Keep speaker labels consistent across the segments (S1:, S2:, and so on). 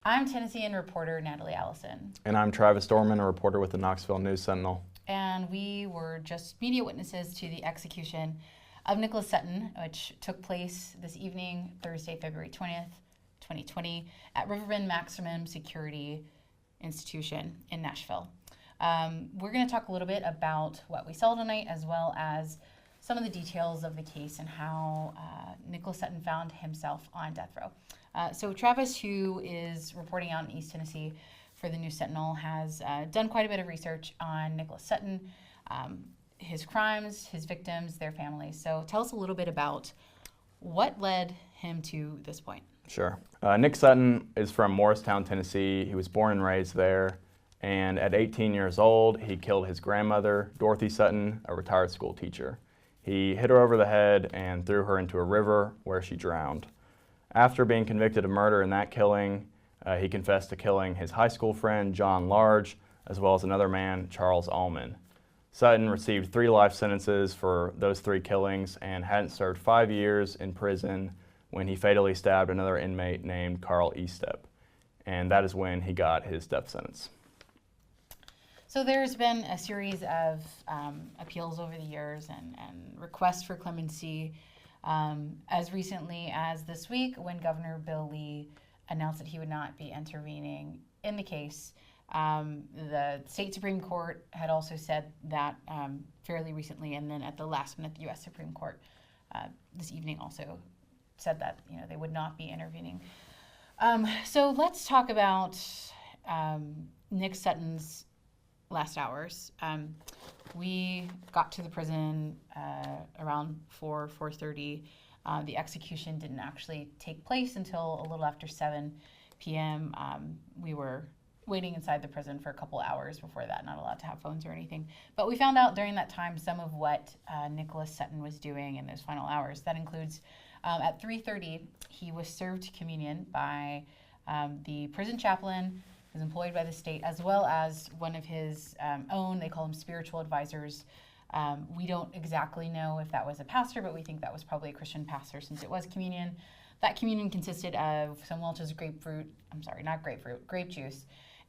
S1: I'm Tennessean reporter Natalie Allison.
S2: And I'm Travis Dorman, a reporter with the Knoxville News Sentinel.
S1: And we were just media witnesses to the execution of Nicholas Sutton, which took place this evening, Thursday, February 20th, 2020, at Riverbend Maximum Security Institution in Nashville. We're going to talk a little bit about what we saw tonight, as well as some of the details of the case and how Nicholas Sutton found himself on death row. So Travis, who is reporting out in East Tennessee for the News Sentinel, has done quite a bit of research on Nicholas Sutton, his crimes, his victims, their families. So tell us a little bit about what led him to this point.
S2: Sure. Nick Sutton is from Morristown, Tennessee. He was born and raised there. And at 18 years old, he killed his grandmother, Dorothy Sutton, a retired school teacher. He hit her over the head and threw her into a river where she drowned. After being convicted of murder in that killing, he confessed to killing his high school friend, John Large, as well as another man, Charles Allman. Sutton received 3 life sentences for those 3 killings and hadn't served 5 years in prison when he fatally stabbed another inmate named Carl Estep. And that is when he got his death sentence.
S1: So there's been a series of appeals over the years and requests for clemency. As recently as this week, when Governor Bill Lee announced that he would not be intervening in the case, the state Supreme Court had also said that fairly recently, and then at the last minute, the U.S. Supreme Court this evening also said that they would not be intervening. So let's talk about Nick Sutton's last hours. We got to the prison around 4:30. The execution didn't actually take place until a little after 7 p.m. We were waiting inside the prison for a couple hours before that, not allowed to have phones or anything. But we found out during that time some of what Nicholas Sutton was doing in those final hours. That includes at 3:30, he was served communion by the prison chaplain, was employed by the state, as well as one of his own, they call him spiritual advisors. We don't exactly know if that was a pastor, but we think that was probably a Christian pastor since it was communion. That communion consisted of some Welch's grape juice,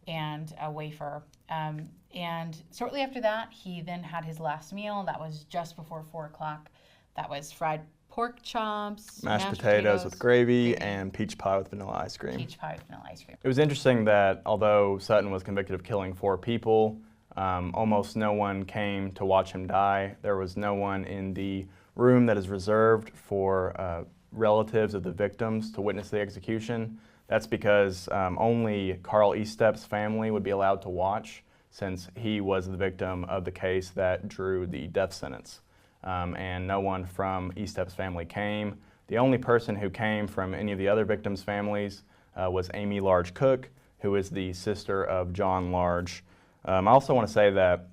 S1: and a wafer. And shortly after that, he then had his last meal. That was just before 4 o'clock. That was fried pork chops,
S2: mashed potatoes with gravy, and peach pie with vanilla ice cream.
S1: Peach pie with vanilla ice cream.
S2: It was interesting that although Sutton was convicted of killing 4 people, almost no one came to watch him die. There was no one in the room that is reserved for relatives of the victims to witness the execution. That's because only Carl Estep's family would be allowed to watch, since he was the victim of the case that drew the death sentence. And no one from Estep's family came. The only person who came from any of the other victims' families was Amy Large Cook, who is the sister of John Large. I also want to say that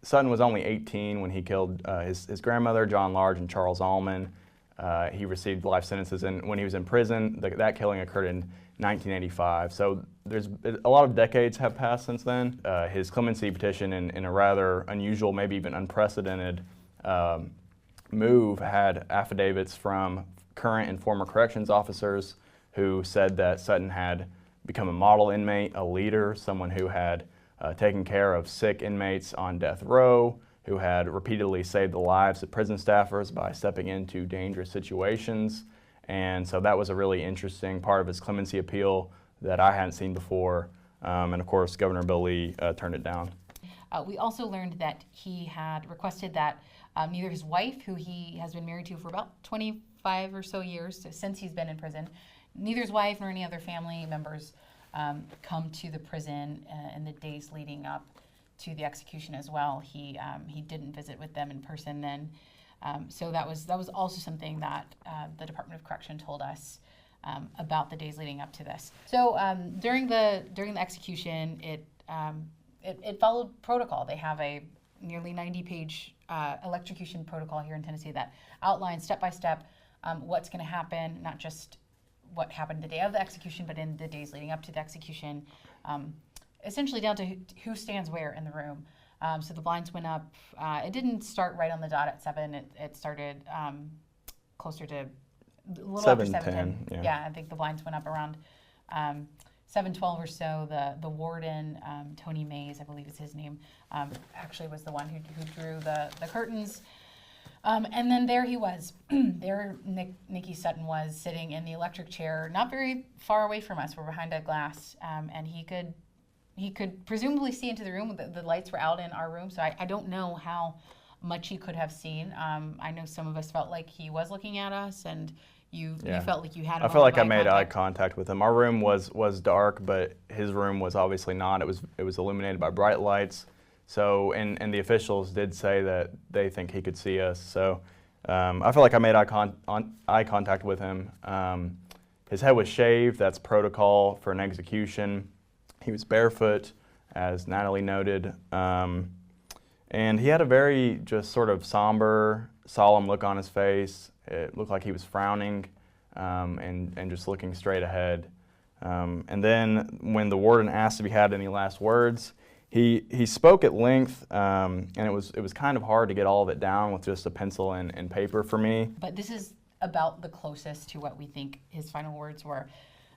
S2: Sutton was only 18 when he killed his grandmother, John Large, and Charles Allman. He received life sentences, and when he was in prison, that killing occurred in 1985. So there's a lot of decades have passed since then. His clemency petition, in a rather unusual, maybe even unprecedented move, had affidavits from current and former corrections officers who said that Sutton had become a model inmate, a leader, someone who had taken care of sick inmates on death row, who had repeatedly saved the lives of prison staffers by stepping into dangerous situations. And so that was a really interesting part of his clemency appeal that I hadn't seen before. And of course, Governor Bill Lee turned it down.
S1: We also learned that he had requested that neither his wife, who he has been married to for about 25 or so years, since he's been in prison, neither his wife nor any other family members come to the prison in the days leading up to the execution as well. He didn't visit with them in person then. So that was also something that the Department of Correction told us about the days leading up to this. So during the execution, it followed protocol. They have a nearly 90-page electrocution protocol here in Tennessee that outlines step by step what's going to happen, not just what happened the day of the execution, but in the days leading up to the execution, essentially down to who stands where in the room. So the blinds went up. It didn't start right on the dot at 7. It started closer to a little
S2: 7:10,
S1: after 7:10.
S2: yeah.
S1: Yeah, I think the blinds went up around 7:12 or so. The warden, Tony Mays, I believe is his name, actually was the one who drew the curtains. And then there he was. There Nicky Sutton was sitting in the electric chair, not very far away from us. We're behind a glass, and he could presumably see into the room. The lights were out in our room, so I don't know how much he could have seen. I know some of us felt like he was looking at us, and you felt like you had.
S2: I felt like I made eye contact with him. Our room was dark, but his room was obviously not. It was illuminated by bright lights. So, and the officials did say that they think he could see us. So, I feel like I made eye contact with him. His head was shaved. That's protocol for an execution. He was barefoot, as Natalie noted. And he had a very just sort of somber, solemn look on his face. It looked like he was frowning and just looking straight ahead. And then when the warden asked if he had any last words, he spoke at length, and it was kind of hard to get all of it down with just a pencil and paper for me.
S1: But this is about the closest to what we think his final words were.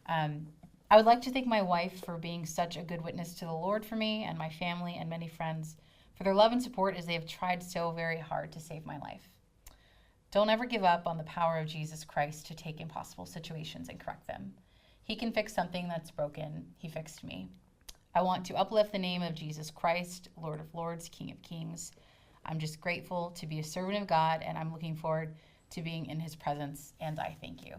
S1: I would like to thank my wife for being such a good witness to the Lord for me and my family and many friends for their love and support as they have tried so very hard to save my life. Don't ever give up on the power of Jesus Christ to take impossible situations and correct them. He can fix something that's broken. He fixed me. I want to uplift the name of Jesus Christ, Lord of Lords, King of Kings. I'm just grateful to be a servant of God, and I'm looking forward to being in his presence, and I thank you.